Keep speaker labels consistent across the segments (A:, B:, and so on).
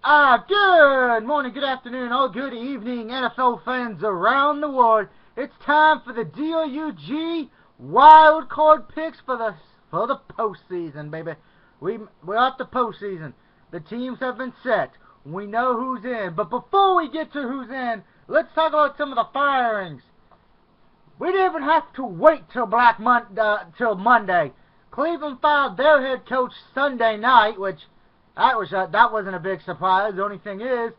A: Good morning, good afternoon, or good evening, NFL fans around the world. It's time for the DOUG wild card picks for the postseason, baby. We're at the postseason. The teams have been set. We know who's in. But before we get to who's in, let's talk about some of the firings. We didn't even have to wait till till Monday. Cleveland fired their head coach Sunday night, which that wasn't a big surprise. The only thing is,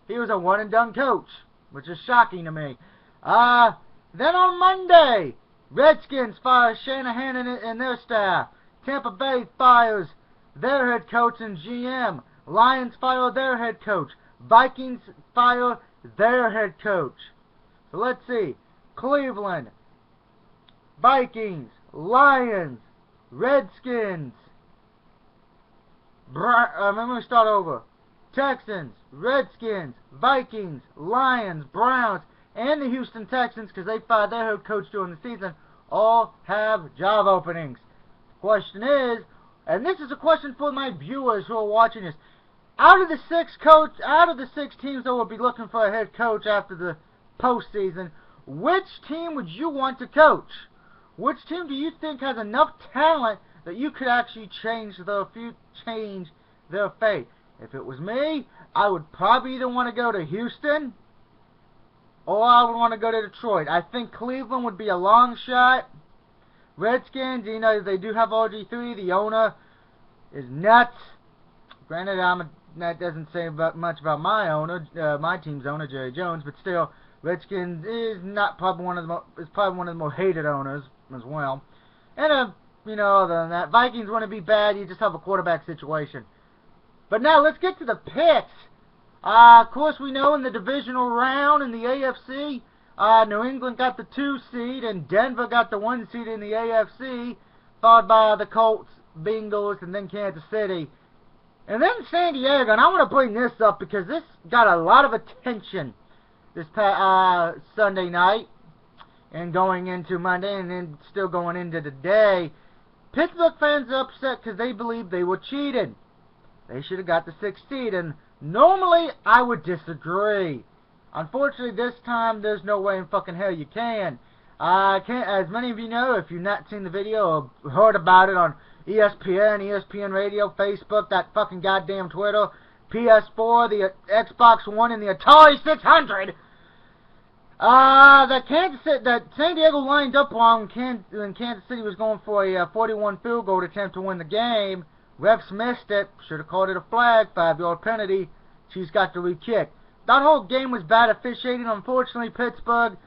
A: he was a one-and-done coach, which is shocking to me. Then on Monday, Redskins fire Shanahan and their staff. Tampa Bay fires their head coach and GM. Lions fire their head coach. Vikings fire their head coach. So let's see. Cleveland, Vikings, Lions, Redskins. Let me start over. Texans, Redskins, Vikings, Lions, Browns, and the Houston Texans, because they fired their head coach during the season, all have job openings. Question is, and this is a question for my viewers who are watching this, out of the six teams that will be looking for a head coach after the postseason, which team would you want to coach? Which team do you think has enough talent that you could actually change their fate? If it was me, I would probably either want to go to Houston or I would want to go to Detroit. I think Cleveland would be a long shot. Redskins, they do have RG3. The owner is nuts. Granted, that doesn't say much about my team's owner, Jerry Jones, but still, Redskins is probably one of the most hated owners as well. And other than that, Vikings wouldn't be bad. You just have a quarterback situation. But now let's get to the picks. Of course, we know in the divisional round in the AFC, New England got the 2 seed and Denver got the 1 seed in the AFC, followed by the Colts, Bengals, and then Kansas City. And then San Diego, and I want to bring this up because this got a lot of attention this past Sunday night and going into Monday and then still going into today. Pittsburgh fans are upset because they believe they were cheated. They should have got the 6th seed, and normally I would disagree. Unfortunately, this time there's no way in fucking hell you can. As many of you know, if you've not seen the video or heard about it on ESPN, ESPN Radio, Facebook, that fucking goddamn Twitter, PS4, the Xbox One, and the Atari 600, that San Diego lined up wrong when Kansas City was going for a 41 field goal attempt to win the game. Refs missed it. Should have called it a flag. 5-yard penalty. She's got the re-kick. That whole game was bad officiating. Unfortunately, Pittsburgh,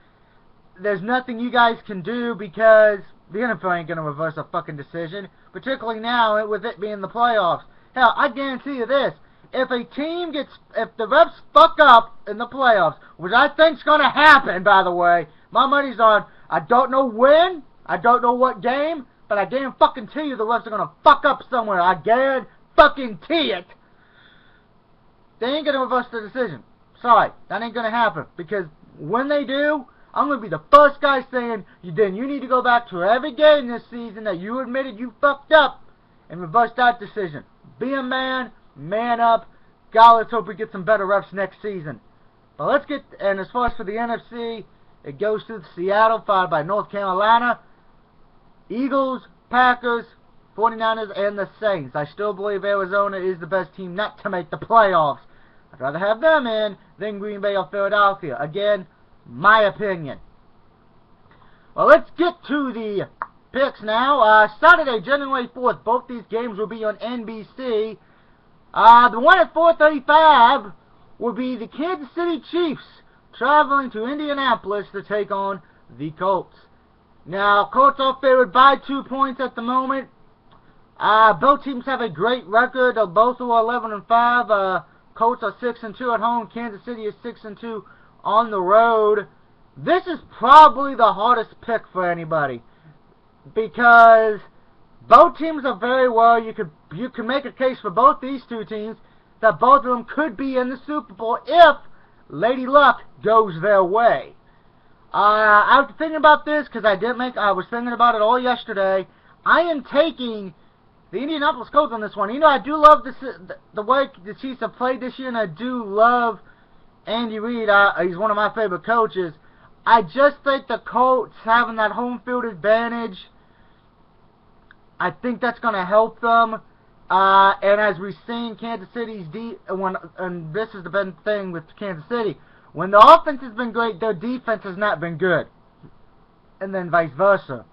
A: there's nothing you guys can do because the NFL ain't going to reverse a fucking decision, particularly now with it being the playoffs. Hell, I guarantee you this. If the refs fuck up in the playoffs, which I think's going to happen, by the way, my money's on, I don't know when, I don't know what game, but I guarantee you the refs are going to fuck up somewhere. I guarantee it. They ain't going to reverse the decision. Sorry, that ain't going to happen. Because when they do, I'm going to be the first guy saying, then you need to go back to every game this season that you admitted you fucked up and reverse that decision. Be a man, man up. God, let's hope we get some better refs next season. But and as far as for the NFC, it goes to Seattle, followed by North Carolina, Eagles, Packers, 49ers, and the Saints. I still believe Arizona is the best team not to make the playoffs. I'd rather have them in than Green Bay or Philadelphia. Again, my opinion. Well, let's get to the picks now. Saturday, January 4th, both these games will be on NBC. The one at 4:35 will be the Kansas City Chiefs traveling to Indianapolis to take on the Colts. Now, Colts are favored by 2 points at the moment. Both teams have a great record. Both are 11-5. Colts are 6-2 at home. Kansas City is 6-2 on the road. This is probably the hardest pick for anybody because both teams are very well. You can make a case for both these two teams that both of them could be in the Super Bowl if Lady Luck goes their way. I was thinking about this because I was thinking about it all yesterday. I am taking the Indianapolis Colts on this one. You know, I do love the way the Chiefs have played this year, and I do love Andy Reid. He's one of my favorite coaches. I just think the Colts having that home field advantage, I think that's going to help them. And as we've seen, Kansas City's and this is the best thing with Kansas City, when the offense has been great, their defense has not been good, and then vice versa.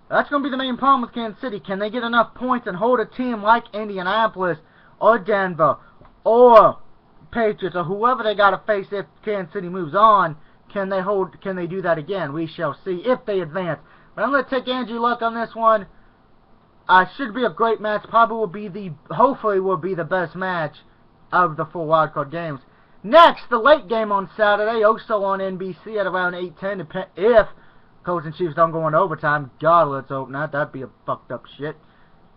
A: That's going to be the main problem with Kansas City. Can they get enough points and hold a team like Indianapolis or Denver or Patriots or whoever they got to face if Kansas City moves on? Can they do that again? We shall see if they advance. But I'm going to take Andrew Luck on this one. Should be a great match. Hopefully will be the best match of the 4 wildcard games. Next, the late game on Saturday, also on NBC at around 8:10. If Colts and Chiefs don't go into overtime, God, let's hope not. That'd be a fucked up shit.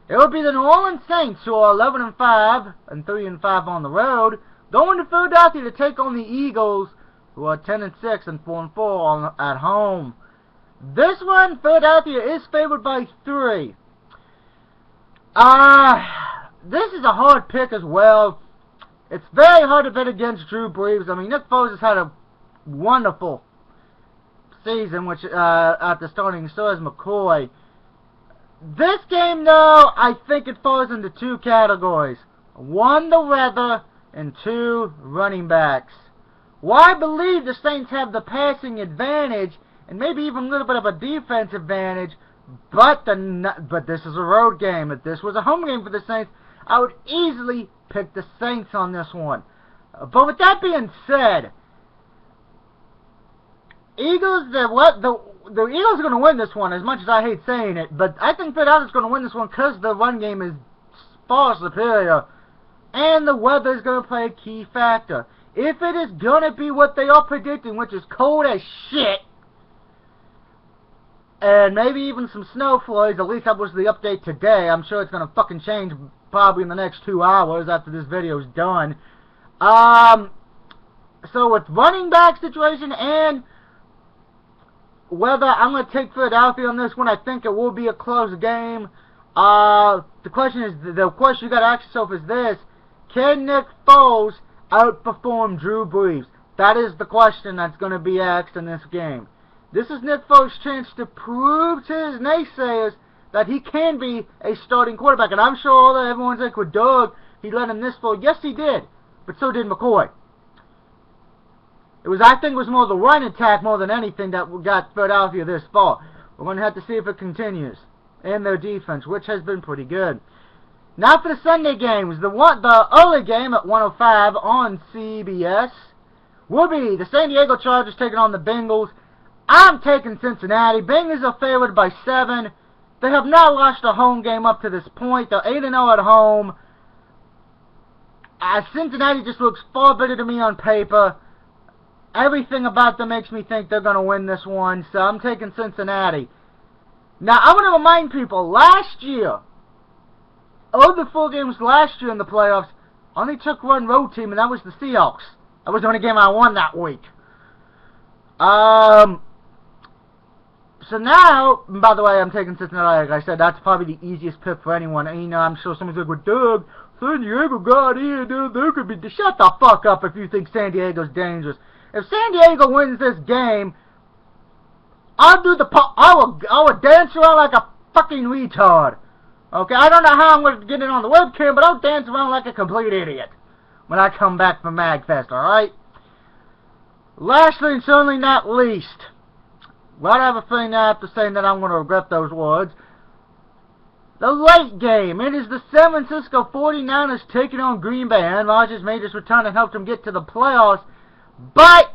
A: It would be the New Orleans Saints, who are 11-5 and 3-5 on the road, going to Philadelphia to take on the Eagles, who are 10-6 and 4-4 at home. This one, Philadelphia is favored by 3. This is a hard pick as well. It's very hard to bet against Drew Brees. I mean, Nick Foles has had a wonderful season, which after starting, so has McCoy. This game, though, I think it falls into 2 categories. 1, the weather, and 2, running backs. Well, I believe the Saints have the passing advantage, and maybe even a little bit of a defense advantage, but this is a road game. If this was a home game for the Saints, I would easily pick the Saints on this one. But with that being said, the Eagles are going to win this one, as much as I hate saying it, but I think Philadelphia's going to win this one because the run game is far superior, and the weather is going to play a key factor. If it is going to be what they are predicting, which is cold as shit, and maybe even some snow flurries, at least that was the update today. I'm sure it's going to fucking change probably in the next 2 hours after this video is done. So with running back situation and weather, I'm going to take Philadelphia on this one. I think it will be a close game. The question you got to ask yourself is this: can Nick Foles outperform Drew Brees? That is the question that's going to be asked in this game. This is Nick Foles' chance to prove to his naysayers that he can be a starting quarterback. And I'm sure that everyone's like, with Doug, he let him this far. Yes, he did. But so did McCoy. I think it was more the run attack more than anything that got Philadelphia this far. We're going to have to see if it continues. And their defense, which has been pretty good. Now for the Sunday games. The early game at 1:05 on CBS will be the San Diego Chargers taking on the Bengals. I'm taking Cincinnati. Bengals are favored by 7. They have not lost a home game up to this point. They're 8-0 at home. Cincinnati just looks far better to me on paper. Everything about them makes me think they're going to win this one, so I'm taking Cincinnati. Now, I want to remind people, last year, of the 4 games last year in the playoffs, only took one road team, and that was the Seahawks. That was the only game I won that week. So now, by the way, I'm taking Cincinnati. Like I said, that's probably the easiest pick for anyone. And, you know, I'm sure someone's like, well, Doug, San Diego got in, dude. There could be... Shut the fuck up if you think San Diego's dangerous. If San Diego wins this game, I would dance around like a fucking retard. Okay, I don't know how I'm going to get it on the webcam, but I'll dance around like a complete idiot when I come back from MagFest, alright? Lastly and certainly not least, well, I have a feeling I have to say that I'm going to regret those words. The late game. It is the San Francisco 49ers taking on Green Bay. Aaron Rodgers made his return and helped them get to the playoffs. But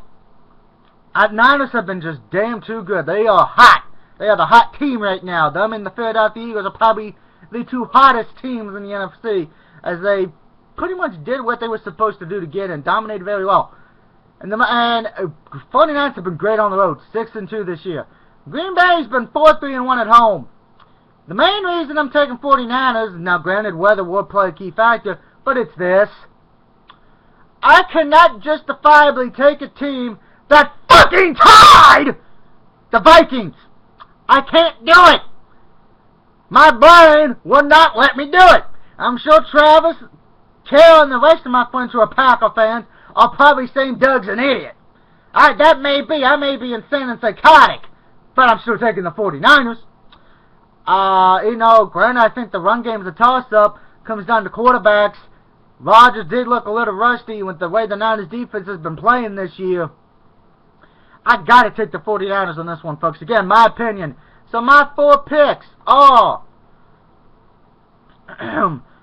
A: Niners have been just damn too good. They are hot. They are the hot team right now. Them and the Philadelphia Eagles are probably the 2 hottest teams in the NFC, as they pretty much did what they were supposed to do to get and dominated very well. And 49ers have been great on the road, 6-2 this year. Green Bay's been 4-3-1 at home. The main reason I'm taking 49ers, now granted weather will play a key factor, but it's this: I cannot justifiably take a team that fucking tied the Vikings. I can't do it. My brain would not let me do it. I'm sure Travis, Carol, and the rest of my friends who are Packer fans are probably saying Doug's an idiot. Alright, that may be. I may be insane and psychotic, but I'm still taking the 49ers. Granted, I think the run game is a toss-up. Comes down to quarterbacks. Rodgers did look a little rusty with the way the Niners defense has been playing this year. I gotta take the 49ers on this one, folks. Again, my opinion. So my 4 picks are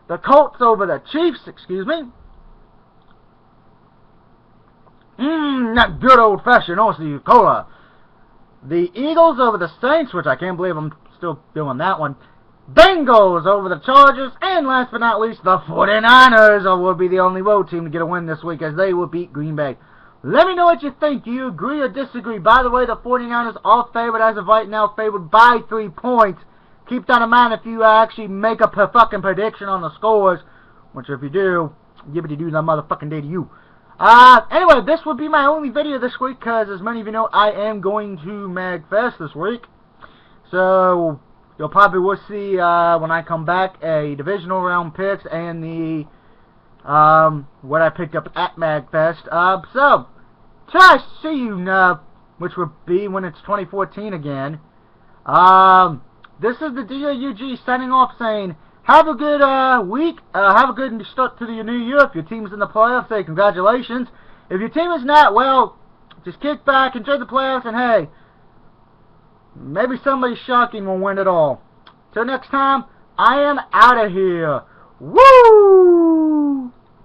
A: the Colts over the Chiefs, excuse me. That good old-fashioned Aussie Cola. The Eagles over the Saints, which I can't believe I'm still doing that one. Bengals over the Chargers, and last but not least, the 49ers will be the only road team to get a win this week as they will beat Green Bay. Let me know what you think. Do you agree or disagree? By the way, the 49ers are favored as of right now, favored by 3 points. Keep that in mind if you actually make a fucking prediction on the scores, which if you do, yibbity-doo that motherfucking day to you. Anyway, this would be my only video this week, because as many of you know, I am going to MagFest this week. So you'll probably will see when I come back a divisional round picks and the what I picked up at MagFest. So till I see you, which will be when it's 2014 again. This is the DAUG signing off, saying have a good week. Have a good start to the new year. If your team's in the playoffs, say congratulations. If your team is not, well, just kick back, enjoy the playoffs, and hey, maybe somebody shocking will win it all. Till next time, I am out of here. Woo!